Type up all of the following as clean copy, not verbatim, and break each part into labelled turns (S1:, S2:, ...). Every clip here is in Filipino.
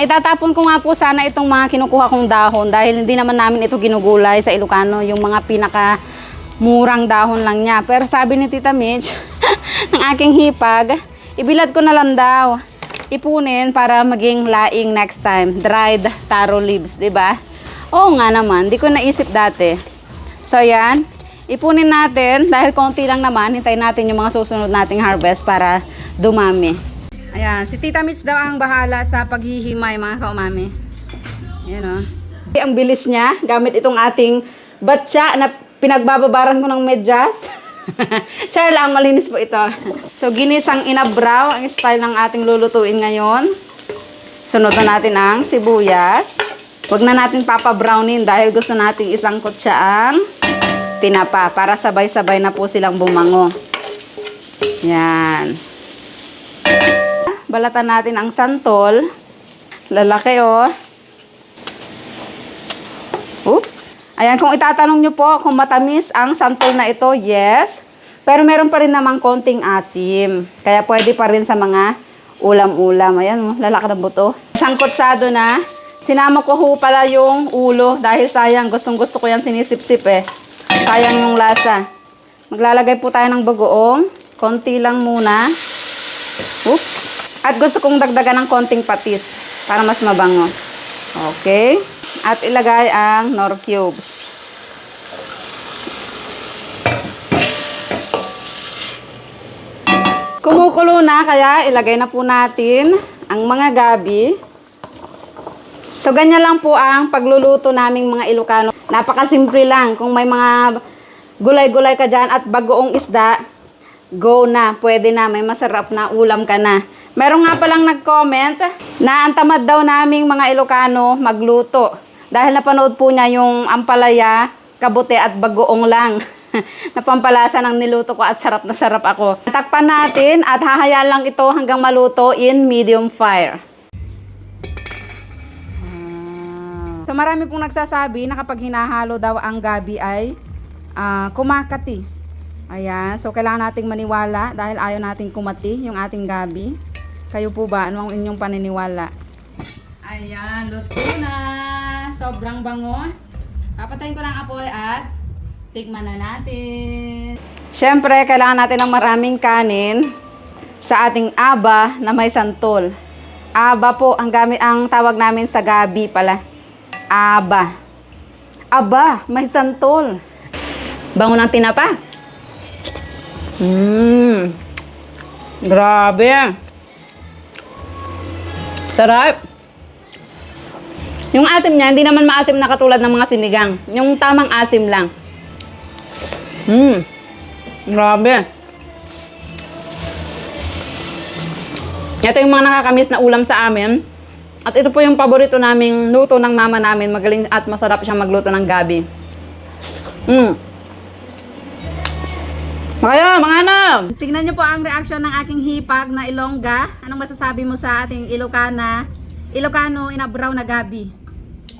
S1: Itatapon ko nga po sana itong mga kinukuha kong dahon dahil hindi naman namin ito ginugulay sa Ilocano, yung mga pinaka murang dahon lang niya. Pero sabi ni Tita Mitch, ng aking hipag, ibilad ko na lang daw. Ipunin para maging laing next time. Dried taro leaves, 'di ba? Oo nga naman, di ko naisip dati. So yan, ipunin natin dahil konti lang naman, hintayin natin yung mga susunod nating harvest para dumami. Ayan, si Tita Mitch daw ang bahala sa paghihimay mga kaumami. Ayan o. Ang bilis niya, gamit itong ating batsa na pinagbababaran ko ng medyas. Char lang, malinis po ito. So, ginisang inabraw ang style ng ating lulutuin ngayon. Sunod na natin ang sibuyas. Huwag na natin papabrownin dahil gusto nating isangkot siya ang tinapa para sabay-sabay na po silang bumango. Yan. Balatan natin ang santol. Lalaki oh. Oops. Ayan, kung itatanong nyo po kung matamis ang santol na ito, yes. Pero meron pa rin namang konting asim. Kaya pwede pa rin sa mga ulam-ulam. Ayan, oh, lalaki ng buto. Sangkotsado na. Sinama ko ho pala yung ulo dahil sayang. Gustong-gusto ko yan sinisip-sip eh. Sayang yung lasa. Maglalagay po tayo ng bagoong. Konti lang muna. Oops. At gusto kong dagdagan ng konting patis para mas mabango. Okay. At ilagay ang nor cubes. Kumukulo na kaya ilagay na po natin ang mga gabi. So ganyan lang po ang pagluluto naming mga Ilocano. Napakasimple lang. Kung may mga gulay-gulay ka dyan at bagoong isda, go na. Pwede na. May masarap na ulam ka na. Meron nga palang nag-comment na ang tamad daw naming mga Ilocano magluto. Dahil napanood po niya yung ampalaya, kabute at bagoong lang. Napampalasa ng niluto ko at sarap na sarap ako. Takpan natin at hahayaan lang ito hanggang maluto in medium fire. So marami pong nagsasabi na kapag hinahalo daw ang gabi ay kumakati. Ayan, so kailangan nating maniwala dahil ayaw nating kumati yung ating gabi. Kayo po ba? Ano ang inyong paniniwala? Ayan, luto na. Sobrang bango. Papatayin ko lang apoy at tikman na natin. Siyempre, kailangan natin ng maraming kanin sa ating aba na may santol. Aba po, ang tawag namin sa gabi pala. Aba. Aba, may santol. Bango ng tinapa. Grabe. Sarap. Yung asim niya, hindi naman maasim na katulad ng mga sinigang. Yung tamang asim lang. Grabe. Ito yung mga nakakamiss na ulam sa amin. At ito po yung paborito naming luto ng mama namin. Magaling at masarap siyang magluto ng gabi. Kaya, mga anak! Tingnan niyo po ang reaksyon ng aking hipag na Ilongga. Anong masasabi mo sa ating Ilocano inabraw na gabi?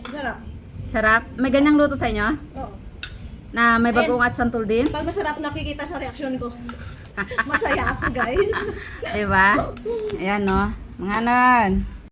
S2: Sarap.
S1: Sarap? May ganyang luto sa inyo?
S2: Oo.
S1: Na may bagoong at santol din?
S2: Pag masarap nakikita sa reaksyon ko. Masaya ako, guys.
S1: Diba? Ayan, no? Mga anak!